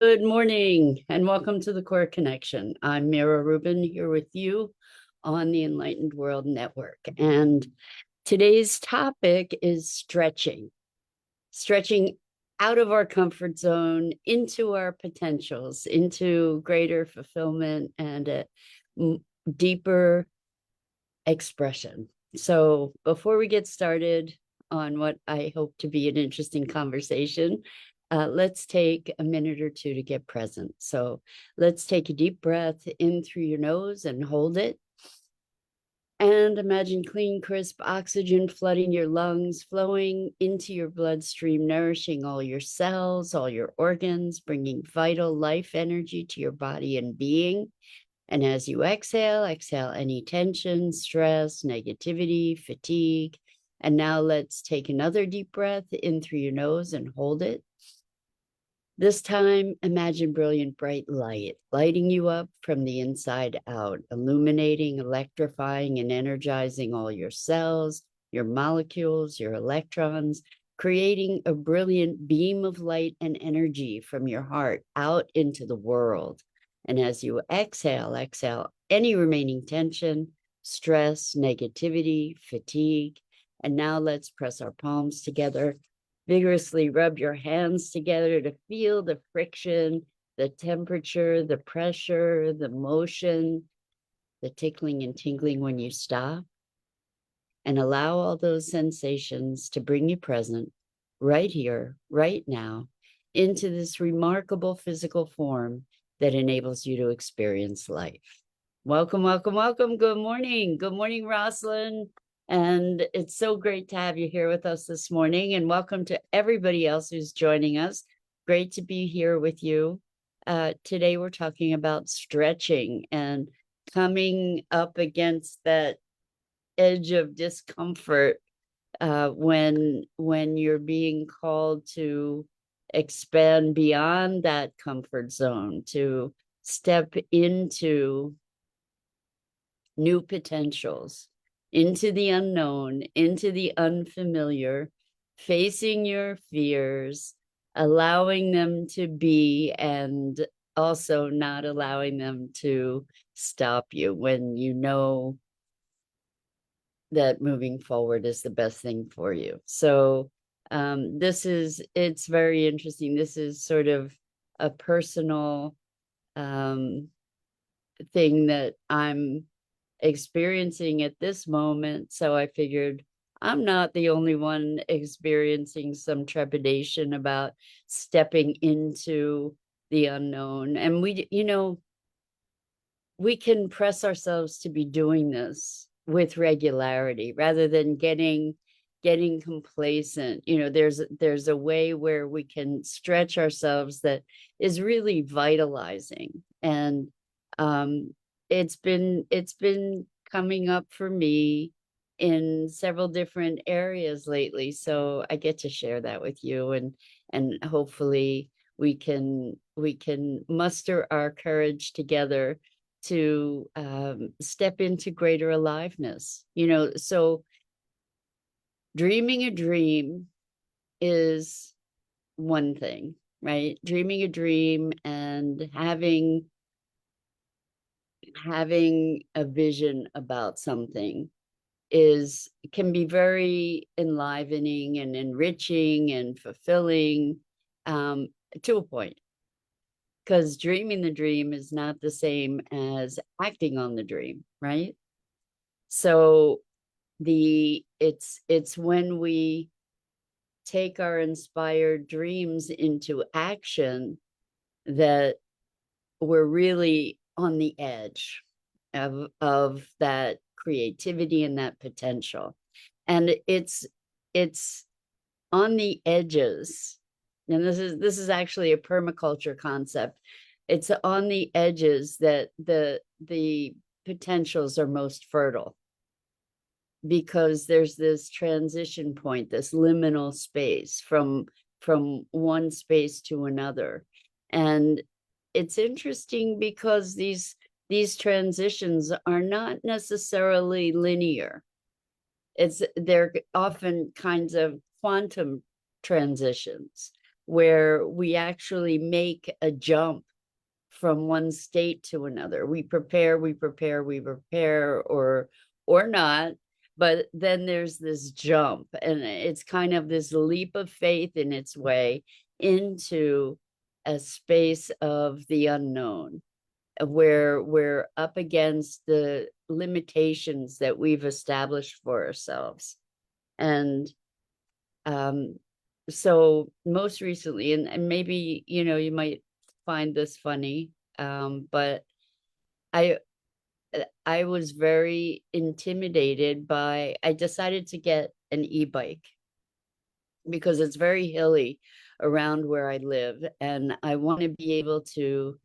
Good morning and welcome to the Core Connection. I'm Mira Rubin here with you on the Enlightened World Network. And today's topic is stretching out of our comfort zone into our potentials, into greater fulfillment and a deeper expression. So before we get started on what I hope to be an interesting conversation, let's take a minute or two to get present. So let's take a deep breath in through your nose and hold it. And imagine clean, crisp oxygen flooding your lungs, flowing into your bloodstream, nourishing all your cells, all your organs, bringing vital life energy to your body and being. And as you exhale any tension, stress, negativity, fatigue. And now let's take another deep breath in through your nose and hold it. This time, imagine brilliant, bright light, lighting you up from the inside out, illuminating, electrifying, and energizing all your cells, your molecules, your electrons, creating a brilliant beam of light and energy from your heart out into the world. And as you exhale any remaining tension, stress, negativity, fatigue. And now let's press our palms together. Vigorously rub your hands together to feel the friction, the temperature, the pressure, the motion, the tickling and tingling when you stop. And allow all those sensations to bring you present right here, right now, into this remarkable physical form that enables you to experience life. Welcome, welcome, welcome. Good morning. Good morning, Rosalind. And it's so great to have you here with us this morning. And welcome to everybody else who's joining us. Great to be here with you. Today, we're talking about stretching and coming up against that edge of discomfort when you're being called to expand beyond that comfort zone, to step into new potentials, into the unknown, into the unfamiliar, facing your fears, allowing them to be, and also not allowing them to stop you when you know that moving forward is the best thing for you. So it's very interesting. This is sort of a personal thing that I'm experiencing at this moment. So I figured I'm not the only one experiencing some trepidation about stepping into the unknown. And we can press ourselves to be doing this with regularity rather than getting complacent. There's a way where we can stretch ourselves that is really vitalizing. And it's been coming up for me in several different areas lately, so I get to share that with you, and hopefully we can muster our courage together to step into greater aliveness. So dreaming a dream is one thing, right? Dreaming a dream and having a vision about something can be very enlivening and enriching and fulfilling, to a point, because dreaming the dream is not the same as acting on the dream, right? So it's when we take our inspired dreams into action that we're really on the edge of that creativity and that potential. And it's on the edges. And this is actually a permaculture concept. It's on the edges that the potentials are most fertile, because there's this transition point, this liminal space from one space to another. And it's interesting because these transitions are not necessarily linear. They're often kinds of quantum transitions, where we actually make a jump from one state to another. We prepare, or not, but then there's this jump, and it's kind of this leap of faith in its way into a space of the unknown, where we're up against the limitations that we've established for ourselves. And um, so most recently, and maybe, you might find this funny, but I I was very intimidated by, I decided to get an e-bike because it's very hilly around where I live, and I want to be able to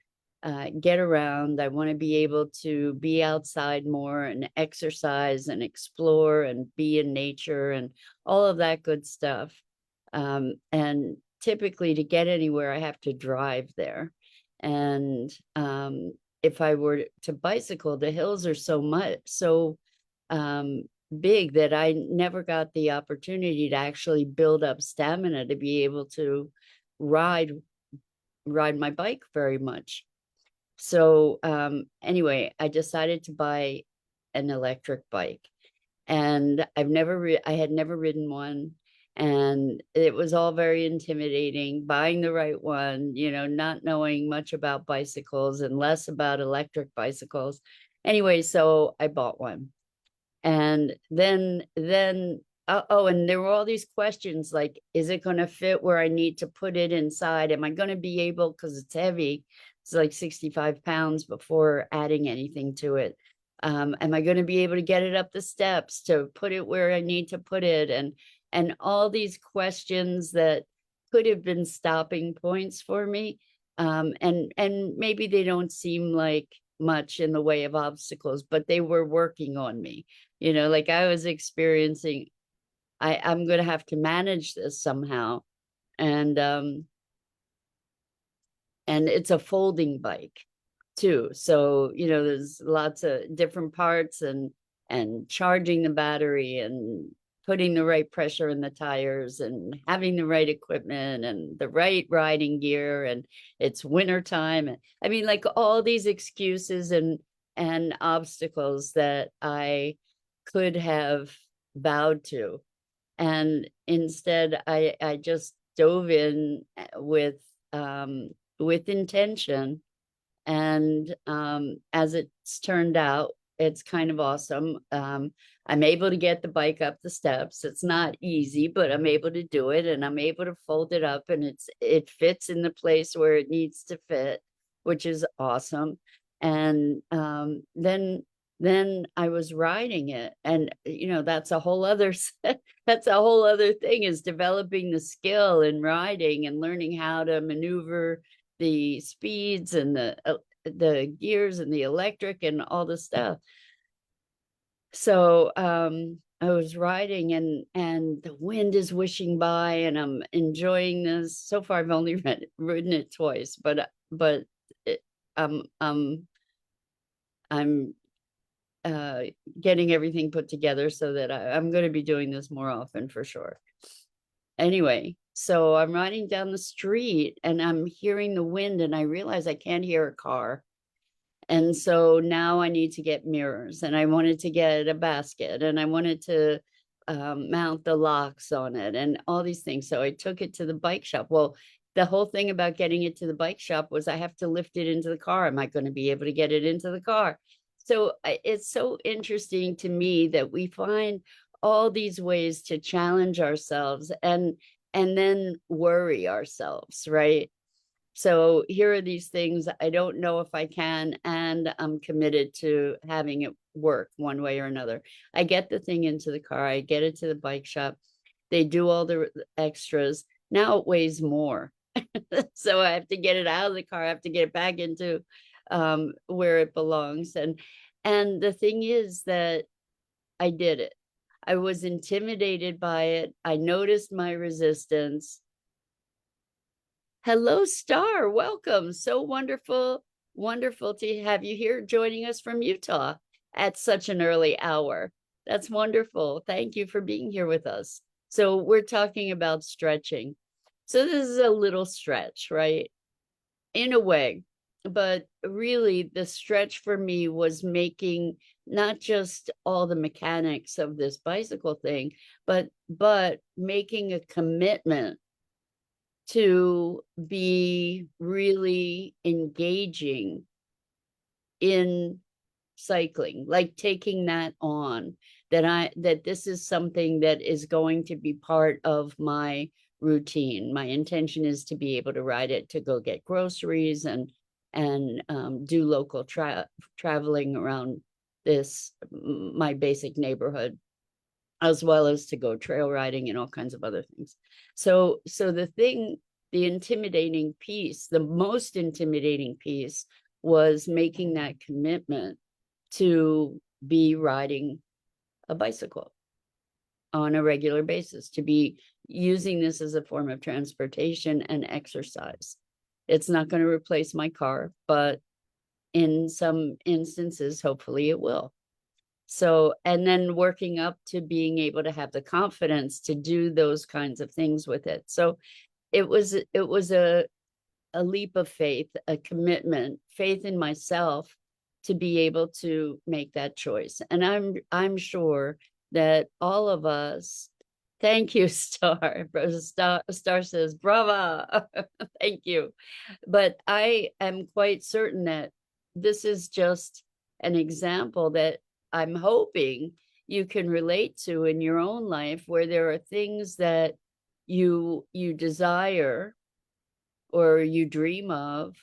get around. I want to be able to be outside more and exercise and explore and be in nature and all of that good stuff. And typically, to get anywhere, I have to drive there. And if I were to bicycle, the hills are so um, big that I never got the opportunity to actually build up stamina to be able to ride my bike very much. So anyway, I decided to buy an electric bike, and I had never ridden one, and it was all very intimidating buying the right one, not knowing much about bicycles and less about electric bicycles. Anyway, so I bought one. And then oh, and there were all these questions like, is it going to fit where I need to put it inside? Am I going to be able, because it's heavy, it's like 65 pounds before adding anything to it. Am I going to be able to get it up the steps to put it where I need to put it? And all these questions that could have been stopping points for me. And maybe they don't seem like much in the way of obstacles, but they were working on me. Like I was experiencing, I'm going to have to manage this somehow. And it's a folding bike too. So, there's lots of different parts, and charging the battery and putting the right pressure in the tires and having the right equipment and the right riding gear, and it's winter time. I mean, like all these excuses and obstacles that I could have bowed to. And instead I just dove in with intention. And as it's turned out, it's kind of awesome. I'm able to get the bike up the steps. It's not easy, but I'm able to do it, and I'm able to fold it up, and it fits in the place where it needs to fit, which is awesome. And then I was riding it, and that's a whole other that's a whole other thing, is developing the skill in riding and learning how to maneuver the speeds and the gears and the electric and all the stuff. So I was riding, and the wind is wishing by, and I'm enjoying this. So far I've only ridden it twice, but it, I'm getting everything put together so that I'm going to be doing this more often for sure. Anyway, so I'm riding down the street and I'm hearing the wind, and I realize I can't hear a car. And so now I need to get mirrors, and I wanted to get a basket, and I wanted to mount the locks on it and all these things. So I took it to the bike shop. Well, the whole thing about getting it to the bike shop was I have to lift it into the car. Am I going to be able to get it into the car? So it's so interesting to me that we find all these ways to challenge ourselves and then worry ourselves, right? So here are these things. I don't know if I can, and I'm committed to having it work one way or another. I get the thing into the car, I get it to the bike shop. They do all the extras. Now it weighs more. So I have to get it out of the car. I have to get it back into where it belongs. And the thing is that I did it. I was intimidated by it. I noticed my resistance. Hello, Star. Welcome. So wonderful, wonderful to have you here joining us from Utah at such an early hour. That's wonderful. Thank you for being here with us. So we're talking about stretching. So this is a little stretch, right? In a way, but really the stretch for me was making not just all the mechanics of this bicycle thing, but making a commitment to be really engaging in cycling, like taking that on, that this is something that is going to be part of my routine. My intention is to be able to ride it to go get groceries and do local traveling around this my basic neighborhood, as well as to go trail riding and all kinds of other things. So the intimidating piece, the most intimidating piece, was making that commitment to be riding a bicycle on a regular basis, to be using this as a form of transportation and exercise. It's not going to replace my car, but in some instances, hopefully it will. So, and then working up to being able to have the confidence to do those kinds of things with it. So it was a leap of faith, a commitment, faith in myself to be able to make that choice. And I'm sure that all of us, thank you, Star. Star says, brava, thank you. But I am quite certain that this is just an example that I'm hoping you can relate to in your own life, where there are things that you desire or you dream of,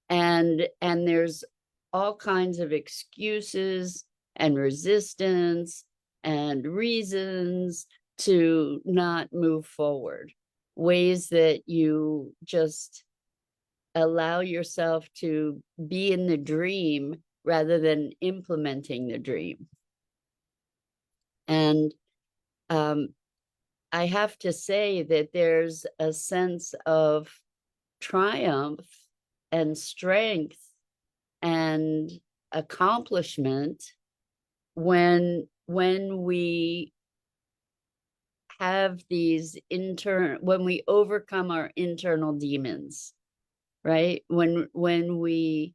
and there's all kinds of excuses and resistance and reasons to not move forward, ways that you just allow yourself to be in the dream rather than implementing the dream. And I have to say that there's a sense of triumph and strength and accomplishment when we have these when we overcome our internal demons, right? When we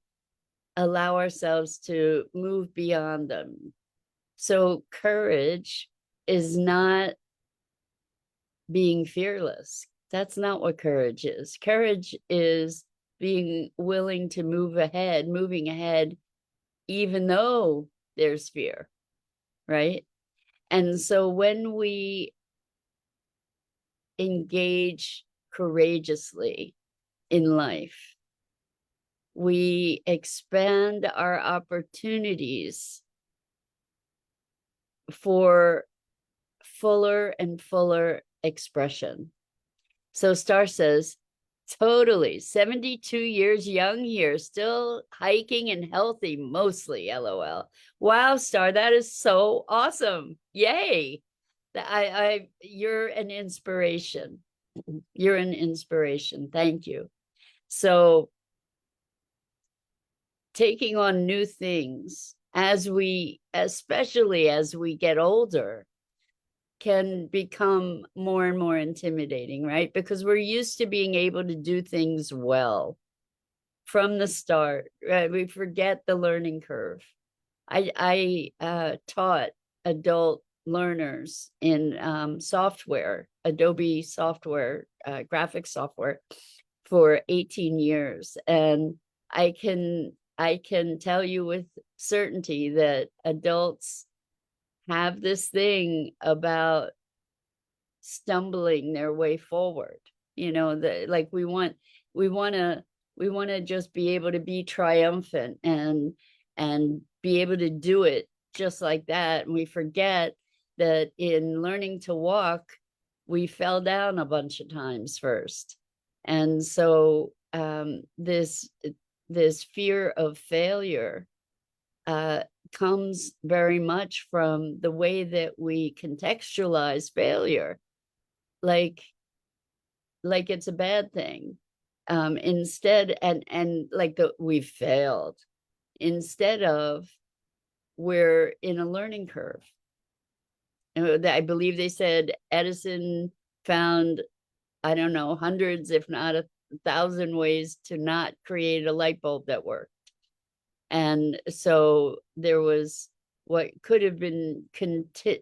allow ourselves to move beyond them. So courage is not being fearless. That's not what courage is. Courage is being willing to moving ahead, even though there's fear, right? And so when we engage courageously in life, we expand our opportunities for fuller and fuller expression. So Star says, totally, 72 years young here, still hiking and healthy, mostly, LOL. Wow, Star, that is so awesome. Yay. You're an inspiration. You're an inspiration. Thank you. So taking on new things especially as we get older, can become more and more intimidating, right? Because we're used to being able to do things well from the start, right? We forget the learning curve. I taught adult learners in software, Adobe software, graphic software, for 18 years. And I can tell you with certainty that adults have this thing about stumbling their way forward. Like we want to just be able to be triumphant and be able to do it just like that. And we forget that in learning to walk, we fell down a bunch of times first. And so this fear of failure comes very much from the way that we contextualize failure, like it's a bad thing, instead, and like we've failed, instead of we're in a learning curve. I believe they said Edison found I don't know, hundreds, if not 1,000 ways to not create a light bulb that worked. And so there was what could have been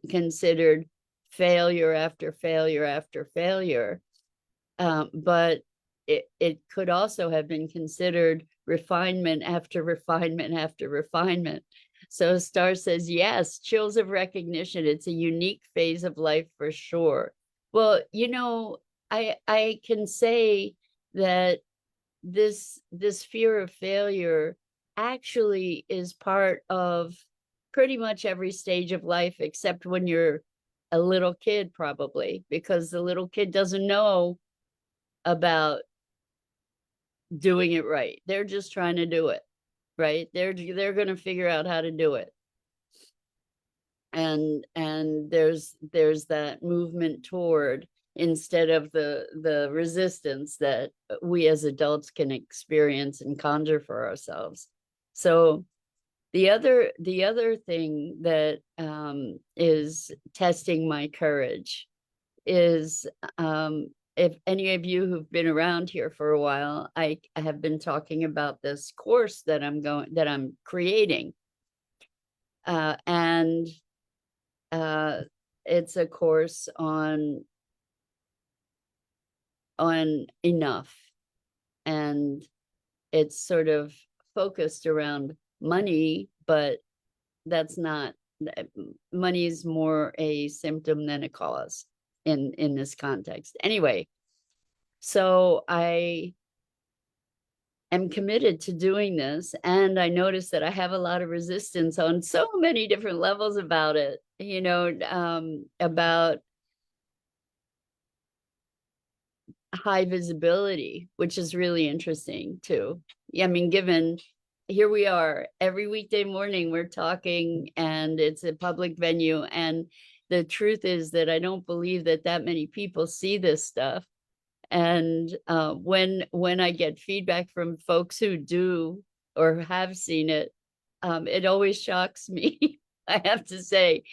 considered failure after failure after failure. But it could also have been considered refinement after refinement after refinement. So Star says, yes, chills of recognition. It's a unique phase of life for sure. Well, you know, I can say that this fear of failure actually is part of pretty much every stage of life, except when you're a little kid, probably, because the little kid doesn't know about doing it right. They're just trying to do it, right? They're going to figure out how to do it. And there's that movement toward, instead of the resistance that we as adults can experience and conjure for ourselves. So the other thing that is testing my courage is, if any of you who've been around here for a while, I have been talking about this course that I'm creating, and it's a course on enough, and it's sort of focused around money, but that's not, money is more a symptom than a cause in this context. Anyway, so I am committed to doing this, and I notice that I have a lot of resistance on so many different levels about it, you know, about high visibility, which is really interesting too. I mean, given here we are every weekday morning, we're talking, and it's a public venue, and the truth is that I don't believe that many people see this stuff. And when I get feedback from folks who do or have seen it, it always shocks me. I have to say,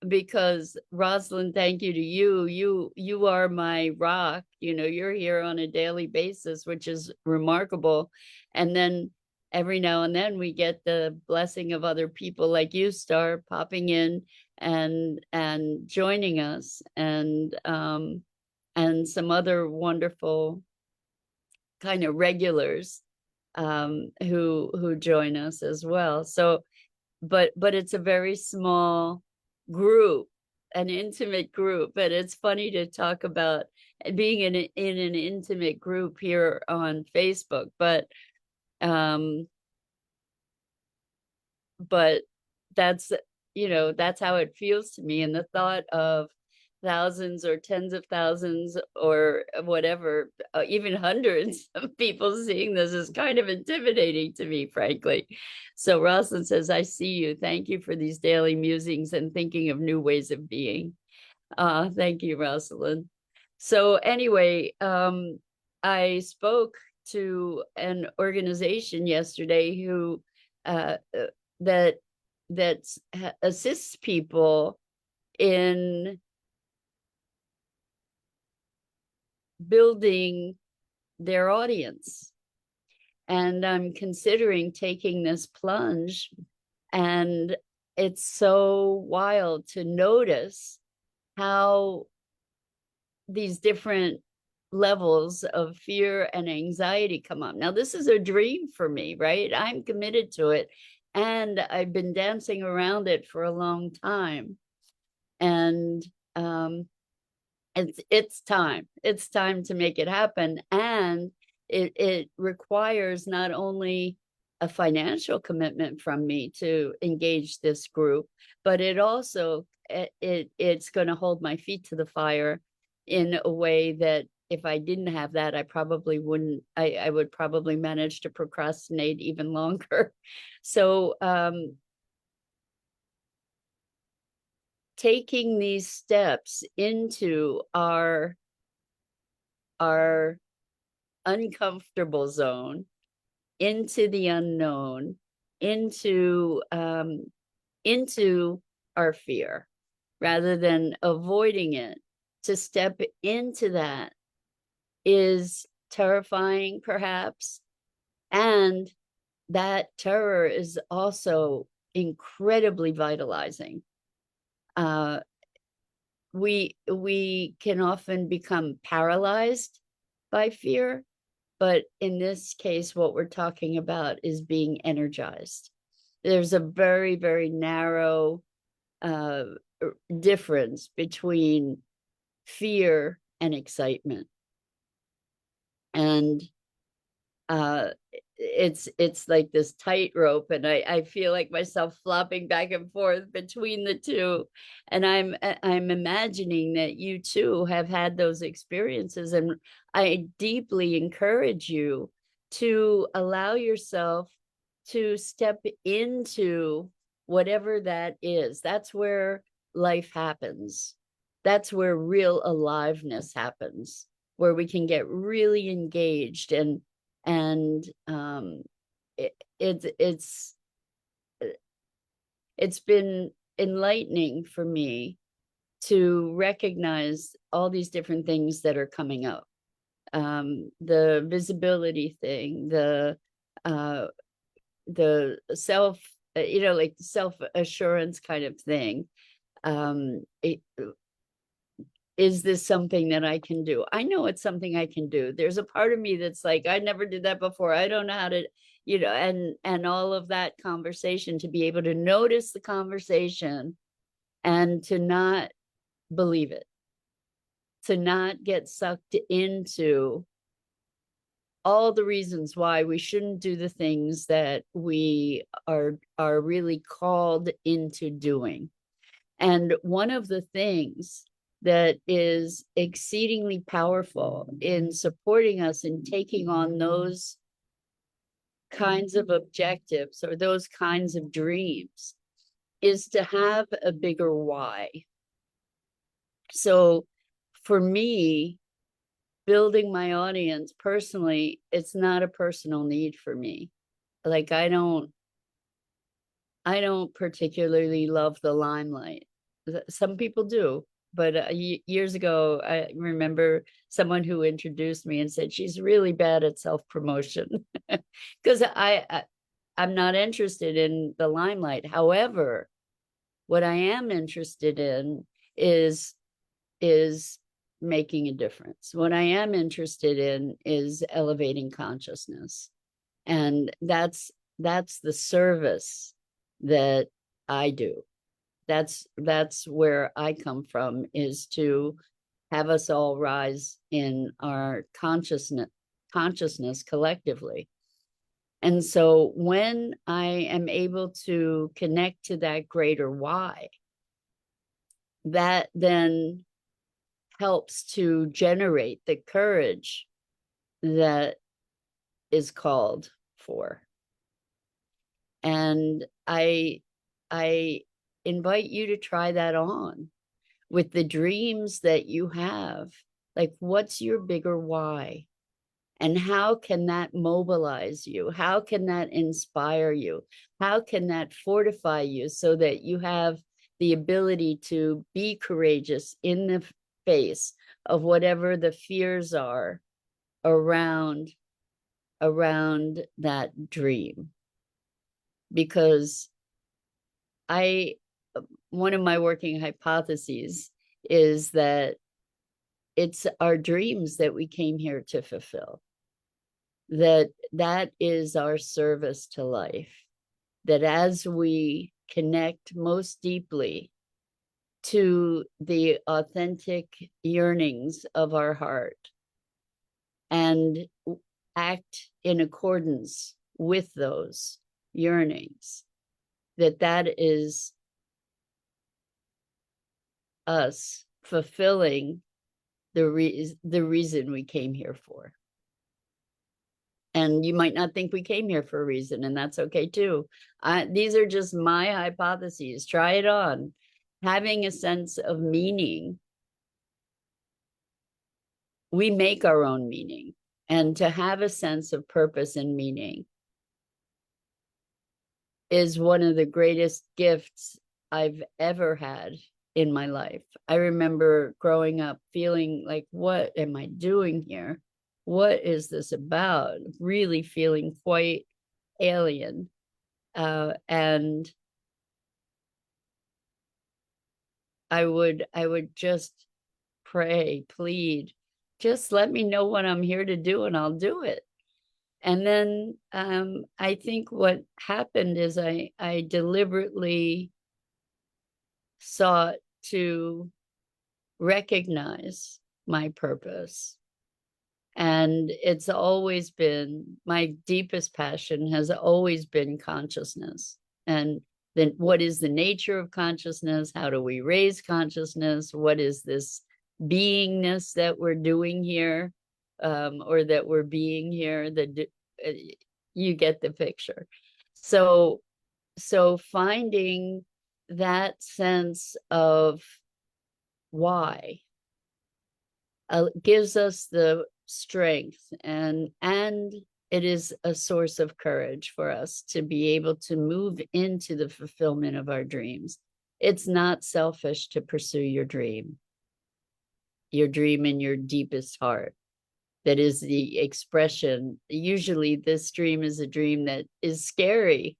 because Rosalind, thank you to you. You are my rock. You know, you're here on a daily basis, which is remarkable. And then every now and then we get the blessing of other people like you, Star, popping in and joining us, and some other wonderful kind of regulars who join us as well. So but it's a very small group, an intimate group. And it's funny to talk about being in an intimate group here on Facebook, but that's, you know, that's how it feels to me. And the thought of thousands or tens of thousands or whatever, even hundreds of people seeing this is kind of intimidating to me, frankly. So Rosalind says, I see you. Thank you for these daily musings and thinking of new ways of being. Thank you, Rosalind. So anyway, I spoke to an organization yesterday who that assists people in building their audience. And I'm considering taking this plunge, and it's so wild to notice how these different levels of fear and anxiety come up. Now, this is a dream for me, right? I'm committed to it, and I've been dancing around it for a long time. And it's time to make it happen. And it requires not only a financial commitment from me to engage this group, but it also it's going to hold my feet to the fire in a way that if I didn't have that, I probably wouldn't. I would probably manage to procrastinate even longer. So taking these steps into our uncomfortable zone, into the unknown, into our fear, rather than avoiding it, to step into that is terrifying, perhaps. And that terror is also incredibly vitalizing. Uh, we can often become paralyzed by fear, but in this case, what we're talking about is being energized. There's a very, very narrow uh, difference between fear and excitement. And uh, it's like this tightrope, and I feel like myself flopping back and forth between the two. And I'm imagining that you too have had those experiences, and I deeply encourage you to allow yourself to step into whatever that is. That's where life happens. That's where real aliveness happens, where we can get really engaged. And it, it's been enlightening for me to recognize all these different things that are coming up. The visibility thing, uh, the self, like the self assurance kind of thing. Is this something that I can do? I know it's something I can do. There's a part of me that's like, I never did that before. I don't know how to, and all of that conversation, to be able to notice the conversation and to not believe it, to not get sucked into all the reasons why we shouldn't do the things that we are really called into doing. And one of the things that is exceedingly powerful in supporting us in taking on those kinds of objectives or those kinds of dreams is to have a bigger why. So for me, building my audience personally, it's not a personal need for me. Like I don't particularly love the limelight. Some people do, but years ago, I remember someone who introduced me and said she's really bad at self-promotion because I'm not interested in the limelight. However, what I am interested in is making a difference. What I am interested in is elevating consciousness, and that's the service that I do. That's where I come from, is to have us all rise in our consciousness collectively. And so when I am able to connect to that greater why, that then helps to generate the courage that is called for. And I invite you to try that on with the dreams that you have. Like, what's your bigger why? And how can that mobilize you? How can that inspire you? How can that fortify you so that you have the ability to be courageous in the face of whatever the fears are around that dream? Because one of my working hypotheses is that it's our dreams that we came here to fulfill, that is our service to life, that as we connect most deeply to the authentic yearnings of our heart and act in accordance with those yearnings, that is us fulfilling the reason we came here for. And you might not think we came here for a reason, and that's okay too. These are just my hypotheses. Try it on. Having a sense of meaning. We make our own meaning. And to have a sense of purpose and meaning is one of the greatest gifts I've ever had in my life. I remember growing up feeling like, what am I doing here? what is this about? Really feeling quite alien. And I would just pray, plead, just let me know what I'm here to do and I'll do it. And then I think what happened is I deliberately sought to recognize my purpose. And it's always been my deepest passion has always been consciousness. And then what is the nature of consciousness? How do we raise consciousness? What is this beingness that we're doing here, or that we're being here? You get the picture. So, so finding that sense of why gives us the strength, and it is a source of courage for us to be able to move into the fulfillment of our dreams. It's not selfish to pursue your dream in your deepest heart. That is the expression. Usually this dream is a dream that is scary.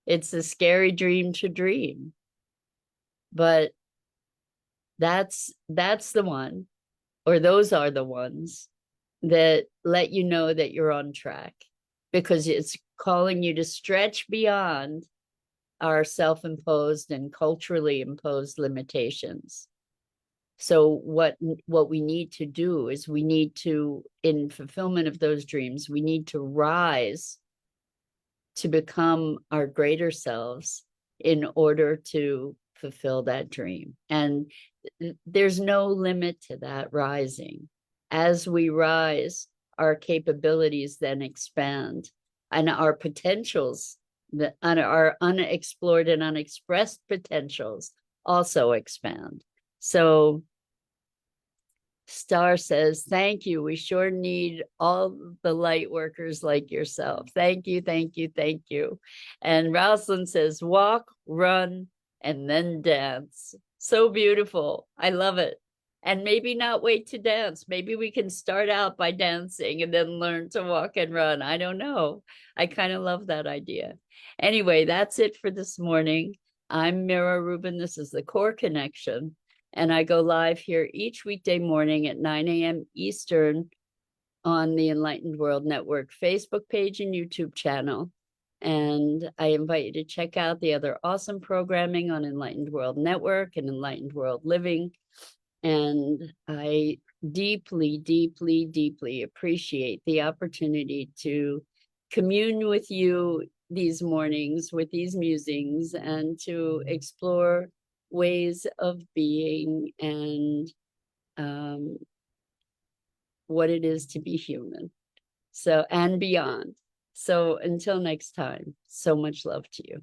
It's a scary dream to dream, but that's the one, or those are the ones that let you know that you're on track, because it's calling you to stretch beyond our self-imposed and culturally imposed limitations. So what we need to do is we need to, in fulfillment of those dreams, we need to rise to become our greater selves in order to fulfill that dream. And there's no limit to that rising. As we rise, our capabilities then expand, and our potentials, our unexplored and unexpressed potentials also expand. So Star says, thank you. We sure need all the light workers like yourself. Thank you, thank you, thank you. And Rosalind says, walk, run, and then dance. So beautiful. I love it. And maybe not wait to dance. Maybe we can start out by dancing and then learn to walk and run. I don't know. I kind of love that idea. Anyway, that's it for this morning. I'm Mira Rubin. This is the Core Connection. And I go live here each weekday morning at 9 a.m. Eastern on the Enlightened World Network Facebook page and YouTube channel. And I invite you to check out the other awesome programming on Enlightened World Network and Enlightened World Living. And I deeply, deeply, deeply appreciate the opportunity to commune with you these mornings with these musings and to explore ways of being and what it is to be human. So, and beyond. So until next time, so much love to you.